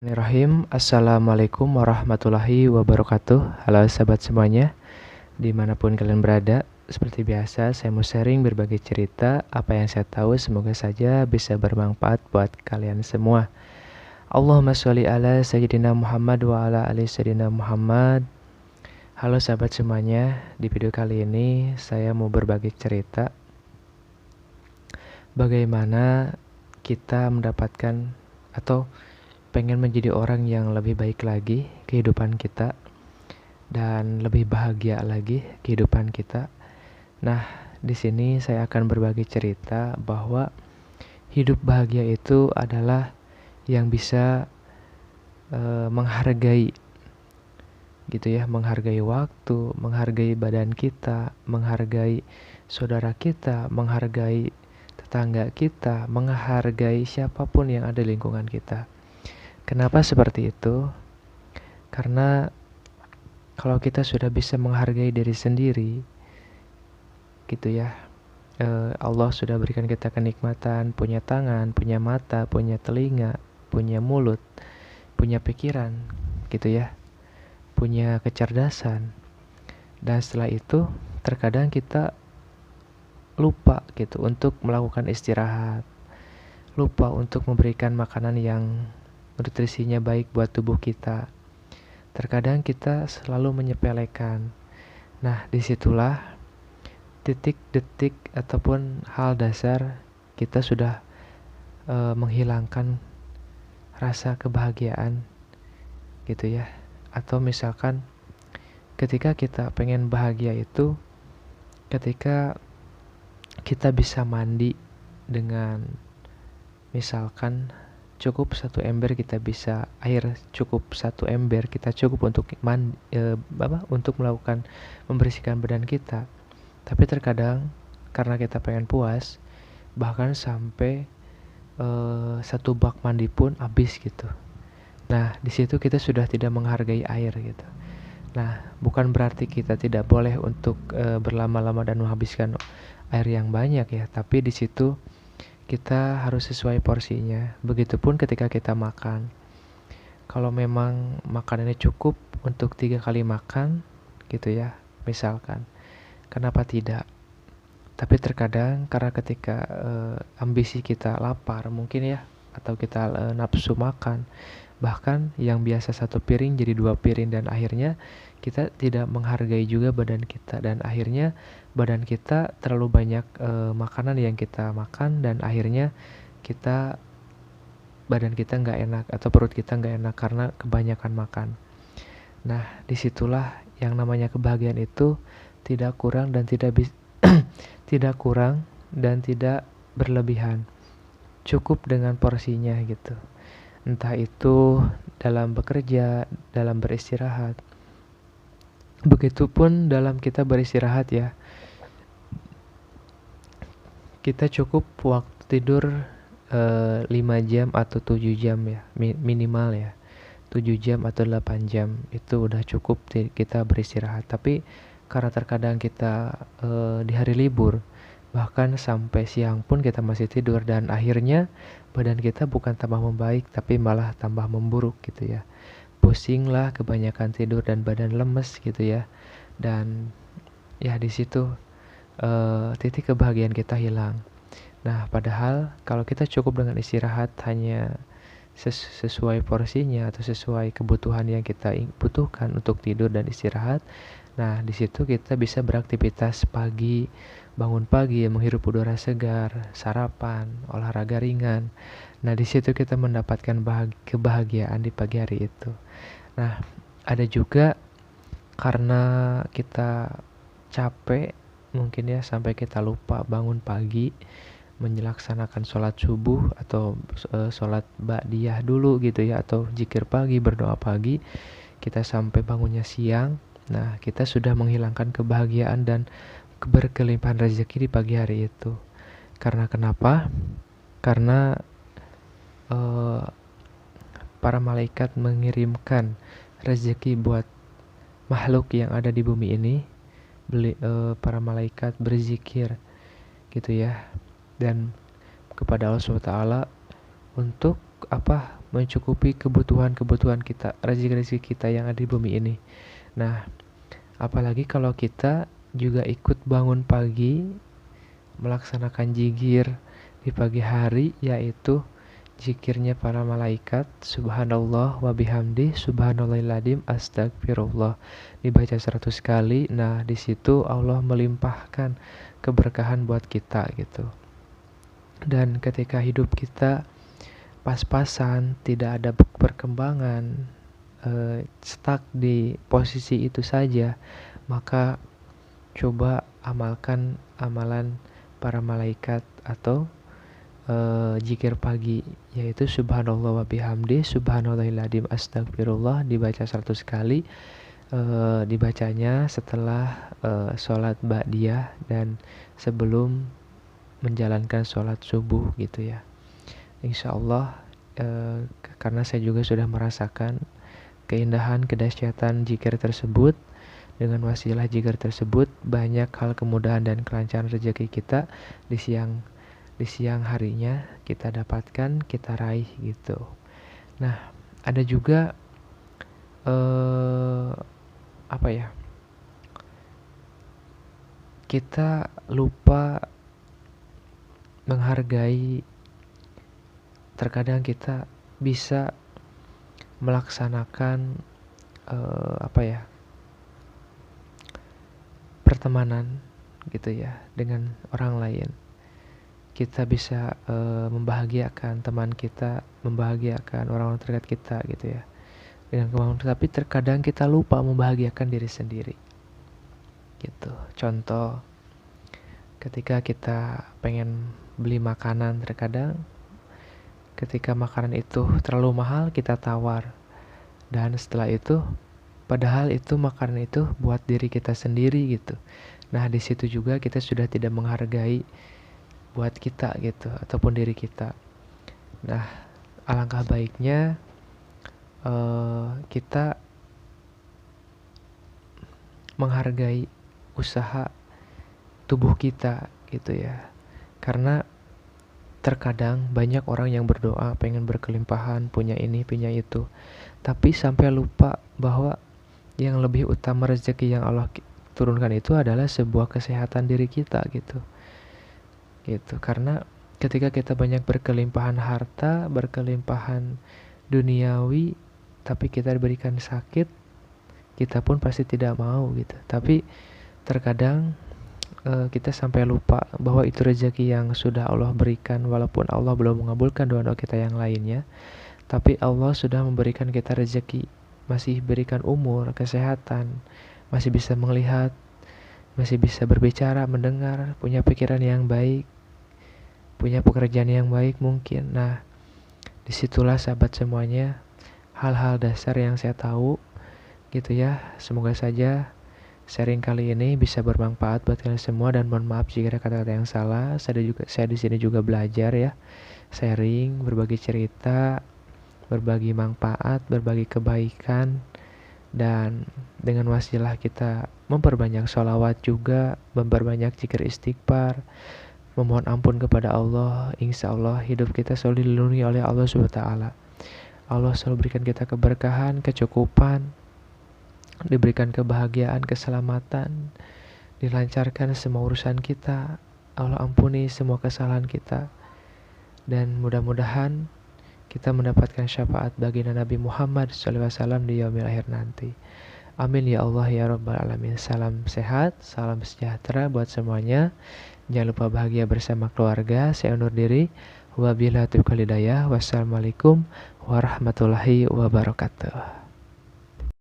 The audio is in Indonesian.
Bismillahirrahmanirrahim. Assalamualaikum warahmatullahi wabarakatuh. Halo sahabat semuanya, dimanapun kalian berada. Seperti biasa, saya mau sharing berbagi cerita. Apa yang saya tahu semoga saja bisa bermanfaat buat kalian semua. Allahumma sholli ala Sayyidina Muhammad wa ala ali Sayyidina Muhammad. Halo sahabat semuanya, di video kali ini saya mau berbagi cerita bagaimana kita mendapatkan atau pengen menjadi orang yang lebih baik lagi kehidupan kita dan lebih bahagia lagi kehidupan kita. Nah, di sini saya akan berbagi cerita bahwa hidup bahagia itu adalah yang bisa menghargai gitu ya, menghargai waktu, menghargai badan kita, menghargai saudara kita, menghargai tetangga kita, menghargai siapapun yang ada di lingkungan kita. Kenapa seperti itu? Karena kalau kita sudah bisa menghargai diri sendiri, gitu ya, Allah sudah berikan kita kenikmatan, punya tangan, punya mata, punya telinga, punya mulut, punya pikiran, gitu ya, punya kecerdasan. Dan setelah itu, terkadang kita lupa gitu untuk melakukan istirahat, lupa untuk memberikan makanan yang nutrisinya baik buat tubuh kita. Terkadang kita selalu menyepelekan. Nah, disitulah titik detik ataupun hal dasar kita sudah menghilangkan rasa kebahagiaan gitu ya. Atau misalkan ketika kita pengen bahagia itu ketika kita bisa mandi dengan misalkan cukup satu ember, kita bisa air cukup satu ember, kita cukup untuk untuk melakukan membersihkan badan kita. Tapi terkadang karena kita pengen puas, bahkan sampai satu bak mandi pun habis gitu. Nah, di situ kita sudah tidak menghargai air gitu. Nah, bukan berarti kita tidak boleh untuk berlama-lama dan menghabiskan air yang banyak ya, tapi di situ kita harus sesuai porsinya. Begitupun ketika kita makan. Kalau memang makanannya cukup untuk 3 kali makan gitu ya, misalkan. Kenapa tidak? Tapi terkadang karena ketika ambisi kita lapar mungkin ya, atau kita nafsu makan, bahkan yang biasa satu piring jadi 2 piring, dan akhirnya kita tidak menghargai juga badan kita, dan akhirnya badan kita terlalu banyak makanan yang kita makan, dan akhirnya badan kita nggak enak atau perut kita nggak enak karena kebanyakan makan. Nah, disitulah yang namanya kebahagiaan itu tidak kurang dan tidak kurang dan tidak berlebihan, cukup dengan porsinya gitu. Entah itu dalam bekerja, dalam beristirahat. Begitupun dalam kita beristirahat ya. Kita cukup waktu tidur 5 jam atau 7 jam ya, minimal ya. 7 jam atau 8 jam itu udah cukup kita beristirahat. Tapi karena terkadang kita di hari libur bahkan sampai siang pun kita masih tidur, dan akhirnya badan kita bukan tambah membaik tapi malah tambah memburuk gitu ya. Pusing lah, kebanyakan tidur dan badan lemes gitu ya. Dan ya di situ titik kebahagiaan kita hilang. Nah, padahal kalau kita cukup dengan istirahat hanya sesuai porsinya atau sesuai kebutuhan yang kita butuhkan untuk tidur dan istirahat. Nah, di situ kita bisa beraktivitas pagi, bangun pagi, menghirup udara segar, sarapan, olahraga ringan. Nah, di situ kita mendapatkan kebahagiaan di pagi hari itu. Nah, ada juga karena kita capek mungkin ya sampai kita lupa bangun pagi, melaksanakan sholat subuh atau sholat ba'diyah dulu gitu ya, atau zikir pagi, berdoa pagi, kita sampai bangunnya siang. Nah, kita sudah menghilangkan kebahagiaan dan berkelimpahan rezeki di pagi hari itu. Karena kenapa? Karena para malaikat mengirimkan rezeki buat makhluk yang ada di bumi ini. Para malaikat berzikir gitu ya, dan kepada Allah SWT untuk apa? mencukupi kebutuhan-kebutuhan kita, rezeki-rezeki kita yang ada di bumi ini. Nah, apalagi kalau kita juga ikut bangun pagi, melaksanakan zikir di pagi hari, yaitu zikirnya para malaikat, subhanallah wa bihamdi, subhanallahil astagfirullah, dibaca 100 kali. Nah, di situ Allah melimpahkan keberkahan buat kita gitu. Dan ketika hidup kita pas-pasan, tidak ada perkembangan, stuck di posisi itu saja, maka coba amalkan amalan para malaikat atau zikir pagi, yaitu subhanallah wa bihamdi, subhanallahil astagfirullah, dibaca 100 kali. Dibacanya setelah sholat ba'diyah dan sebelum menjalankan sholat subuh gitu ya. Insya Allah, karena saya juga sudah merasakan keindahan, kedahsyatan zikir tersebut. Dengan wasilah zikir tersebut, banyak hal kemudahan dan kelancaran rezeki kita di siang harinya kita dapatkan, kita raih gitu. Nah, ada juga kita lupa menghargai. Terkadang kita bisa melaksanakan pertemanan gitu ya dengan orang lain. Kita bisa membahagiakan teman kita, membahagiakan orang-orang terdekat kita gitu ya, dengan kemampuan. Tapi terkadang kita lupa membahagiakan diri sendiri gitu. Contoh, ketika kita pengen beli makanan, terkadang ketika makanan itu terlalu mahal kita tawar, dan setelah itu padahal itu makanan itu buat diri kita sendiri gitu. Nah, di situ juga kita sudah tidak menghargai buat kita gitu, ataupun diri kita. Nah, alangkah baiknya kita menghargai usaha tubuh kita gitu ya. Karena terkadang banyak orang yang berdoa pengen berkelimpahan, punya ini, punya itu, tapi sampai lupa bahwa yang lebih utama rezeki yang Allah turunkan itu adalah sebuah kesehatan diri kita gitu. Karena ketika kita banyak berkelimpahan harta, berkelimpahan duniawi, tapi kita diberikan sakit, kita pun pasti tidak mau gitu. Tapi terkadang kita sampai lupa bahwa itu rezeki yang sudah Allah berikan, walaupun Allah belum mengabulkan doa-doa kita yang lainnya, tapi Allah sudah memberikan kita rezeki, masih berikan umur, kesehatan, masih bisa melihat, masih bisa berbicara, mendengar, punya pikiran yang baik, punya pekerjaan yang baik mungkin. Nah, disitulah sahabat semuanya hal-hal dasar yang saya tahu gitu ya. Semoga saja sharing kali ini bisa bermanfaat buat kalian semua, dan mohon maaf jika ada kata-kata yang salah. Saya di sini juga belajar ya, sharing, berbagi cerita, berbagi manfaat, berbagi kebaikan, dan dengan wasilah kita memperbanyak sholawat juga, memperbanyak zikir istighfar, memohon ampun kepada Allah. Insya Allah hidup kita selalu dilindungi oleh Allah SWT. Allah selalu berikan kita keberkahan, kecukupan, diberikan kebahagiaan, keselamatan, dilancarkan semua urusan kita, Allah ampuni semua kesalahan kita, dan mudah-mudahan kita mendapatkan syafaat baginda Nabi Muhammad SAW di yaumil akhir nanti. Amin ya Allah ya Rabbal Alamin. Salam sehat, salam sejahtera buat semuanya. Jangan lupa bahagia bersama keluarga. Saya undur diri. Wabillahi taufiq wal hidayah. Wassalamualaikum warahmatullahi wabarakatuh.